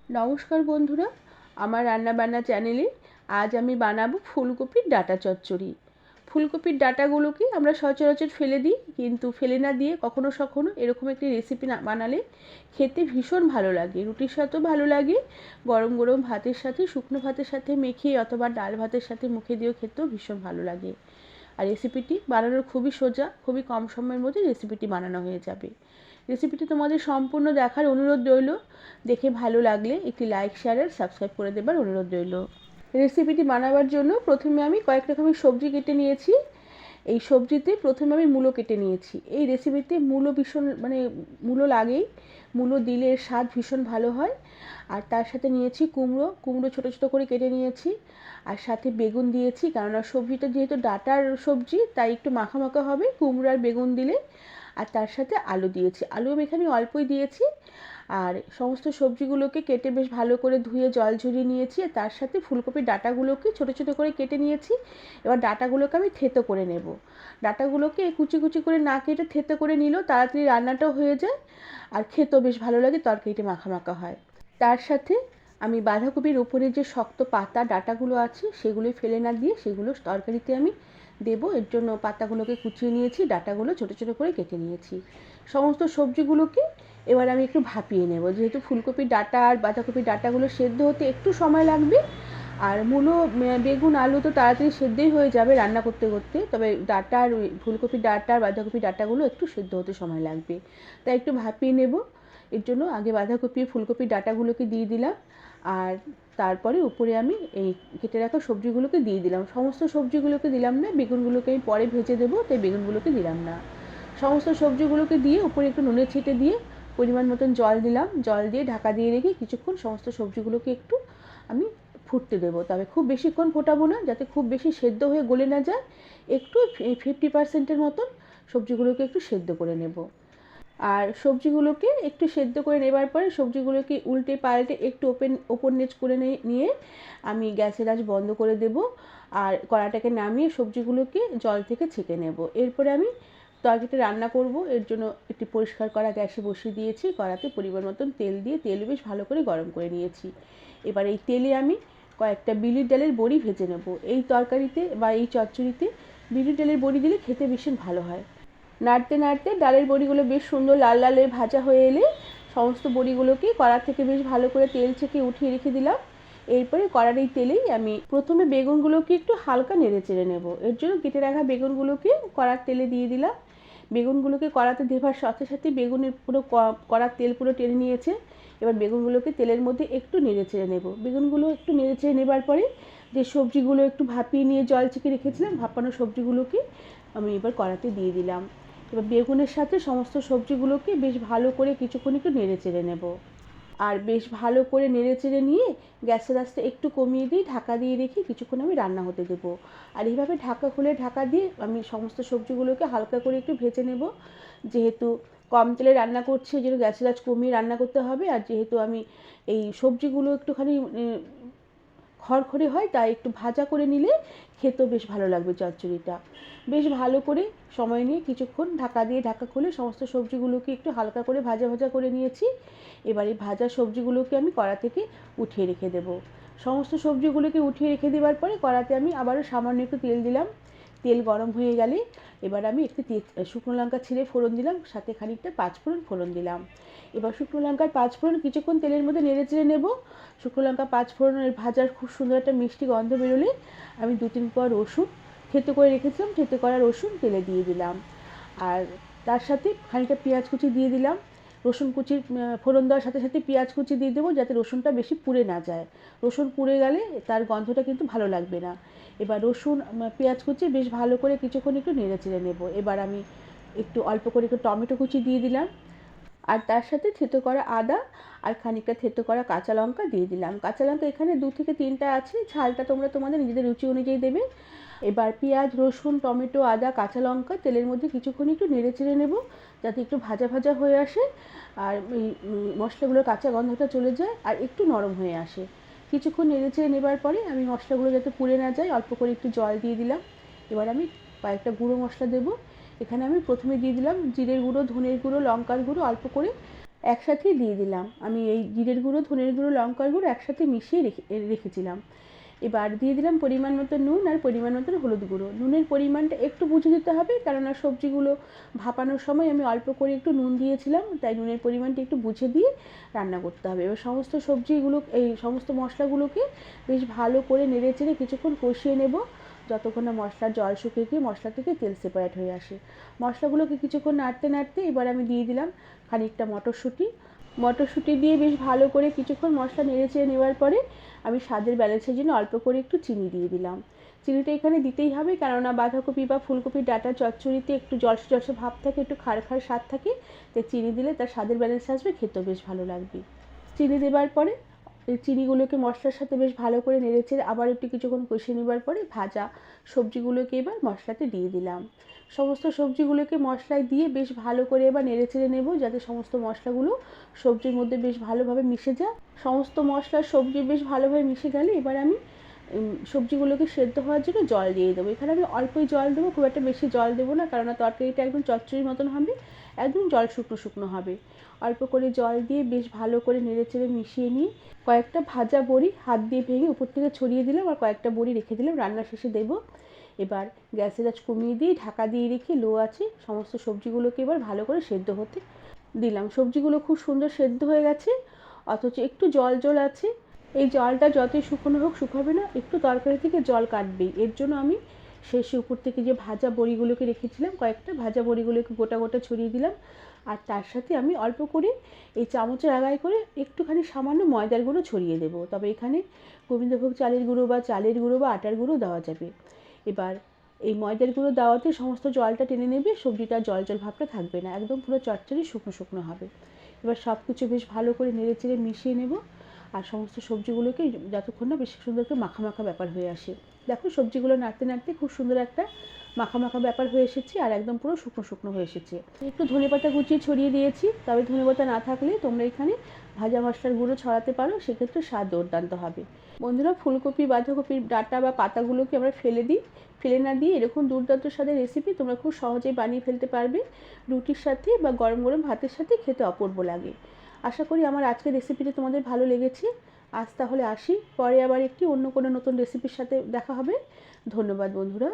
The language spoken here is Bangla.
নমস্কার বন্ধুরা, আমার রান্নাবান্না চ্যানেলে আজ আমি বানাবো ফুলকপির ডাঁটা চচ্চড়ি। ফুলকপির ডাঁটাগুলোকে আমরা সচরাচর ফেলে দিই, কিন্তু ফেলে না দিয়ে কখনো কখনো এরকম একটি রেসিপি বানালে খেতে ভীষণ ভালো লাগে। রুটির সাথেও ভালো লাগে, গরম গরম ভাতের সাথে, শুকনো ভাতের সাথে মেখে অথবা ডাল ভাতের সাথে মুখে দিয়েও খেতেও ভীষণ ভালো লাগে। আর রেসিপিটি বানানোর খুবই সোজা, খুবই কম সময়ের মধ্যে রেসিপিটি বানানো হয়ে যাবে। রেসিপিটি তোমাদের সম্পূর্ণ দেখার অনুরোধ রইল। দেখে ভালো লাগলে একটি লাইক, শেয়ার আর সাবস্ক্রাইব করে দেবার অনুরোধ রইল। রেসিপিটি বানাবার জন্য প্রথমে আমি কয়েক রকমের সবজি কেটে নিয়েছি। এই সবজিতে প্রথমে আমি মূলো কেটে নিয়েছি। এই রেসিপিতে মূলো ভীষণ মূলো লাগেই, মূলো দিলে এর স্বাদ ভীষণ ভালো হয়। আর তার সাথে নিয়েছি কুমড়ো ছোটো ছোটো করে কেটে নিয়েছি। আর সাথে বেগুন দিয়েছি, কেননা সবজিটা যেহেতু ডাঁটার সবজি তাই একটু মাখা মাখা হবে কুমড়ো আর বেগুন দিলে। আর তার সাথে আলু দিয়েছি, আলু আমি এখানে অল্পই দিয়েছি। আর সমস্ত সবজিগুলোকে কেটে বেশ ভালো করে ধুয়ে জল ঝরিয়ে নিয়েছি। আর তার সাথে ফুলকপির ডাঁটাগুলোকে ছোটো ছোটো করে কেটে নিয়েছি। এবার ডাঁটাগুলোকে আমি থেতো করে নেব। ডাঁটাগুলোকে কুচি কুচি করে না কেটে থেতো করে নিলেও তাড়াতাড়ি রান্নাটাও হয়ে যায়, আর খেতেও বেশ ভালো লাগে, তরকারিটা মাখা মাখা হয়। তার সাথে আমি বাঁধাকপির উপরে যে শক্ত পাতা ডাঁটাগুলো আছে সেগুলো ফেলে না দিয়ে সেগুলো তরকারিতে আমি দেবো। এর জন্য পাতাগুলোকে কুচিয়ে নিয়েছি, ডাঁটাগুলো ছোটো ছোটো করে কেটে নিয়েছি। সমস্ত সবজিগুলোকে এবার আমি একটু ভাপিয়ে নেব, যেহেতু ফুলকপির ডাঁটা আর বাঁধাকপির ডাঁটাগুলো সেদ্ধ হতে একটু সময় লাগবে। আর মূলো, বেগুন, আলু তো তাড়াতাড়ি সেদ্ধই হয়ে যাবে রান্না করতে করতে, তবে ডাঁটা আর ফুলকপির ডাঁটা আর বাঁধাকপির ডাঁটাগুলো একটু সেদ্ধ হতে সময় লাগবে, তাই একটু ভাপিয়ে নেব। এর জন্য আগে বাঁধাকপি, ফুলকপির ডাঁটাগুলোকে দিয়ে দিলাম, আর তারপরে উপরে আমি এই কেটে রাখা সবজিগুলোকে দিয়ে দিলাম। সমস্ত সবজিগুলোকে দিলাম না, বেগুনগুলোকে আমি পরে ভেজে দেবো, তাই বেগুনগুলোকে দিলাম না। সমস্ত সবজিগুলোকে দিয়ে উপরে একটু নুনে ছিটে দিয়ে পরিমাণ মতন জল দিলাম, জল দিয়ে ঢাকা দিয়ে রেখে কিছুক্ষণ সমস্ত সবজিগুলোকে একটু আমি ফুটতে দেবো। তবে খুব বেশিক্ষণ ফোটাবো না, যাতে খুব বেশি সেদ্ধ হয়ে গলে না যায়। একটু 50% মতন সবজিগুলোকে একটু সেদ্ধ করে নেব। আর সবজিগুলোকে একটু সেদ্ধ করে নেবার পরে সবজিগুলোকে উল্টে পাল্টে একটু ওপর নিচ করে নিয়ে আমি গ্যাসের আঁচ বন্ধ করে দেব। আর কড়াটাকে নামিয়ে সবজিগুলোকে জল থেকে ছেঁকে নেব। এরপরে আমি তরকারিটা রান্না করব। এর জন্য একটি পরিষ্কার করা গ্যাসে বসিয়ে দিয়েছি, কড়াতে পরিমাণ মতন তেল দিয়ে তেল বেশ ভালো করে গরম করে নিয়েছি। এবার এই তেলে আমি কয়েকটা বিউলির ডালের বড়ি ভেজে নেব। এই তরকারিতে বা এই চচ্চড়িতে বিউলির ডালের বড়ি দিলে খেতে ভীষণ ভালো হয়। নাড়তে নাড়তে ডালের বড়িগুলো বেশ সুন্দর লাল লাল হয়ে ভাজা হয়ে এলে সমস্ত বড়িগুলোকে কড়া থেকে বেশ ভালো করে তেল ছেঁকে উঠিয়ে রেখে দিলাম। এরপরে কড়ার এই তেলেই আমি প্রথমে বেগুনগুলোকে একটু হালকা নেড়ে চেড়ে নেব। এর জন্য কেটে রাখা বেগুনগুলোকে কড়ার তেলে দিয়ে দিলাম। বেগুনগুলোকে কড়াতে দেবার সাথে সাথে বেগুনের পুরো কড়ার তেল পুরো টেনে নিয়েছে। এবার বেগুনগুলোকে তেলের মধ্যে একটু নেড়ে চেড়ে নেব। বেগুনগুলো একটু নেড়ে চেড়ে নেবার পরে যে সবজিগুলো একটু ভাপিয়ে নিয়ে জল ছেঁকে রেখেছিলাম, ভাপানো সবজিগুলোকে আমি এবার কড়াতে দিয়ে দিলাম। এবার বেগুনের সাথে সমস্ত সবজিগুলোকে বেশ ভালো করে কিছুক্ষণ একটু নেড়ে চেড়ে নেব। আর বেশ ভালো করে নেড়ে চেড়ে নিয়ে গ্যাসের আঁচটা একটু কমিয়ে দিয়ে ঢাকা দিয়ে রেখে কিছুক্ষণ আমি রান্না হতে দেবো। আর এইভাবে ঢাকা খুলে ঢাকা দিয়ে আমি সমস্ত সবজিগুলোকে হালকা করে একটু ভেজে নেব। যেহেতু কম তেলে রান্না করছি ওই জন্য গ্যাসের আঁচ কমিয়ে রান্না করতে হবে। আর যেহেতু আমি এই সবজিগুলো একটুখানি খড়খড়ে হয়, তাই একটু ভাজা করে নিলে খেতেও বেশ ভালো লাগবে চচ্চড়িটা। বেশ ভালো করে সময় নিয়ে কিছুক্ষণ ঢাকা দিয়ে ঢাকা খুলে সমস্ত সবজিগুলোকে একটু হালকা করে ভাজা ভাজা করে নিয়েছি। এবারে ভাজা সবজিগুলোকে আমি কড়া থেকে উঠিয়ে রেখে দেবো। সমস্ত সবজিগুলোকে উঠিয়ে রেখে দেওয়ার পরে কড়াতে আমি আবারও সামান্য একটু তেল দিলাম। তেল গরম হয়ে গেলে এবার আমি একটি শুকনো লঙ্কা ছিঁড়ে ফোড়ন দিলাম, সাথে খানিকটা পাঁচফোড়ন ফোড়ন দিলাম। এবার শুকনো লঙ্কার পাঁচফোড়ন কিছুক্ষণ তেলের মধ্যে নেড়ে চেড়ে নেব। শুকনো লঙ্কা পাঁচফোড়নের ভাজার খুব সুন্দর একটা মিষ্টি গন্ধ বেরোলে আমি 2-3 কোয়া রসুন থেতো করে রেখেছিলাম, থেতো করা রসুন তেলে দিয়ে দিলাম। আর তার সাথে খানিকটা পেঁয়াজ কুচি দিয়ে দিলাম। রসুন কুচির ফোড়ন দেওয়ার সাথে সাথে পেঁয়াজ কুচি দিয়ে দেবো, যাতে রসুনটা বেশি পুড়ে না যায়। রসুন পুড়ে গেলে তার গন্ধটা কিন্তু ভালো লাগবে না। এবার রসুন, পেঁয়াজ কুচি বেশ ভালো করে কিছুক্ষণ একটু নেড়ে চেড়ে নেব। এবার আমি একটু অল্প করে একটু টমেটো কুচি দিয়ে দিলাম। আর তার সাথে থেতো করা আদা আর খানিকটা থেতো করা কাঁচা লঙ্কা দিয়ে দিলাম। কাঁচা লঙ্কা এখানে 2 থেকে 3টা আছে, ঝালটা তোমরা তোমাদের নিজেদের রুচি অনুযায়ী দেবে। এবার পেঁয়াজ, রসুন, টমেটো, আদা, কাঁচা লঙ্কা তেলের মধ্যে কিছুক্ষণ একটু নেড়ে চেড়ে নেব, যাতে একটু ভাজা ভাজা হয়ে আসে আর এই মশলাগুলোর কাঁচা গন্ধটা চলে যায় আর একটু নরম হয়ে আসে। কিছুক্ষণ নেড়ে চেড়ে নেবার পরে আমি মশলাগুলো যাতে পুড়ে না যায় অল্প করে একটু জল দিয়ে দিলাম। এবার আমি কয়েকটা গুঁড়ো মশলা দেবো। এখানে আমি প্রথমে দিয়ে দিলাম জিরের গুঁড়ো, ধনের গুঁড়ো, লঙ্কার গুঁড়ো অল্প করে, একসাথেই দিয়ে দিলাম। আমি এই জিরের গুঁড়ো, ধনের গুঁড়ো, লঙ্কার গুঁড়ো একসাথে মিশিয়ে রেখেছিলাম। এবার দিয়ে দিলাম পরিমাণ মতো নুন আর পরিমাণ মতো হলুদ গুঁড়ো। নুনের পরিমাণটা একটু বুঝে দিতে হবে, কেননা সবজিগুলো ভাপানোর সময় আমি অল্প করে একটু নুন দিয়েছিলাম, তাই নুনের পরিমাণটা একটু বুঝে দিয়ে রান্না করতে হবে। এবার সমস্ত সবজিগুলো, এই সমস্ত মশলাগুলোকে বেশ ভালো করে নেড়েচেড়ে কিছুক্ষণ কষিয়ে নেব, যতক্ষণ না মশলার জল শুকিয়ে গিয়ে মশলা থেকে তেল সেপারেট হয়ে আসে। মশলাগুলোকে কিছুক্ষণ নাড়তে নাড়তে এবার আমি দিয়ে দিলাম খানিকটা মটরশুঁটি দিয়ে বেশ ভালো করে কিছুক্ষণ মশলা নেড়েচেড়ে নেওয়ার পরে আমি স্বাদের ব্যালেন্সের জন্য অল্প করে একটু চিনি দিয়ে দিলাম। চিনিটা এখানে দিতেই হবে, কেননা বাঁধাকপি বা ফুলকপির ডাঁটা চচ্চড়িতে একটু জলসে জলসে ভাব থাকে, একটু খাড় খাড় স্বাদ থাকে, তাই চিনি দিলে তার স্বাদের ব্যালেন্স আসবে, খেতেও বেশ ভালো লাগবে। চিনি দেওয়ার পরে এই চিনিগুলোকে মশলার সাথে বেশ ভালো করে নেড়েচেড়ে আবার একটু কিছুক্ষণ কষিয়ে নেবার পরে ভাজা সবজিগুলোকে এবার মশলাতে দিয়ে দিলাম। সমস্ত সবজিগুলোকে মশলায় দিয়ে বেশ ভালো করে এবার নেড়েচেড়ে নেব, যাতে সমস্ত মশলাগুলো সবজির মধ্যে বেশ ভালোভাবে মিশে যায়। সমস্ত মশলা সবজি বেশ ভালোভাবে মিশে গেলে এবার আমি সবজিগুলোকে সেদ্ধ হওয়ার জন্য জল দিয়ে দেবো। এখানে আমি অল্পই জল দেবো, খুব একটা বেশি জল দেবো না, কারণ তরকারিটা একদম চচ্চড়ির মতন হবে, একদম জল শুকনো শুকনো হবে। অল্প করে জল দিয়ে বেশ ভালো করে নেড়েচেড়ে মিশিয়ে নিয়ে কয়েকটা ভাজা বড়ি হাত দিয়ে ভেঙে উপর থেকে ছড়িয়ে দিলাম, আর কয়েকটা বড়ি রেখে দিলাম, রান্নার শেষে দেবো। এবার গ্যাসের আঁচ কমিয়ে দিয়ে ঢাকা দিয়ে রেখে লো আছে সমস্ত সবজিগুলোকে এবার ভালো করে সেদ্ধ হতে দিলাম। সবজিগুলো খুব সুন্দর সেদ্ধ হয়ে গেছে, অথচ একটু জল জল আছে। এই জলটা যতই শুকনো হোক শুকাবে না, একটু তরকারি থেকে জল কাটবেই। এর জন্য আমি শেষে উপর থেকে যে ভাজা বড়িগুলোকে রেখেছিলাম, কয়েকটা ভাজা বড়িগুলোকে গোটা গোটা ছড়িয়ে দিলাম, আর তার সাথে আমি অল্প করে এই চামচের আগায় করে একটুখানি সামান্য ময়দার গুঁড়ো ছড়িয়ে দেবো। তবে এখানে গোবিন্দভোগ চালের গুঁড়ো বা চালের গুঁড়ো বা আটার গুঁড়ো দেওয়া যাবে। এবার এই ময়দার গুঁড়ো দেওয়াতে সমস্ত জলটা টেনে নেবে, সবজিটা জল জল ভাবটা থাকবে না, একদম পুরো চচ্চড়ি শুকনো শুকনো হবে। এবার সব কিছু বেশ ভালো করে নেড়েচেড়ে মিশিয়ে নেব, আর সমস্ত সবজিগুলোকে যতক্ষণ না বেশ সুন্দর করে মাখা মাখা ব্যাপার হয়ে আসে। দেখো সবজিগুলো নাড়তে নাড়তে খুব সুন্দর একটা মাখা মাখা ব্যাপার হয়ে এসেছে, আর একদম পুরো শুকনো শুকনো হয়ে এসেছে। একটু ধনেপাতা কুচিয়ে ছড়িয়ে দিয়েছি, তবে ধনেপাতা না থাকলে তোমরা এখানে ভাজা মশলার গুঁড়ো ছড়াতে পারো, সেক্ষেত্রে স্বাদ দুর্দান্ত হবে। বন্ধুরা, ফুলকপি বাঁধাকপির ডাঁটা বা পাতাগুলোকে আমরা ফেলে না দিয়ে এরকম দুর্দান্ত স্বাদের রেসিপি তোমরা খুব সহজেই বানিয়ে ফেলতে পারবে। রুটির সাথে বা গরম গরম ভাতের সাথে খেতে অপূর্ব লাগে। আশা করি আমার আজকের রেসিপিটা তোমাদের ভালো লেগেছে। আজ তাহলে আসি, পরে আবার একটি অন্য কোনো নতুন রেসিপির সাথে দেখা হবে। ধন্যবাদ বন্ধুরা।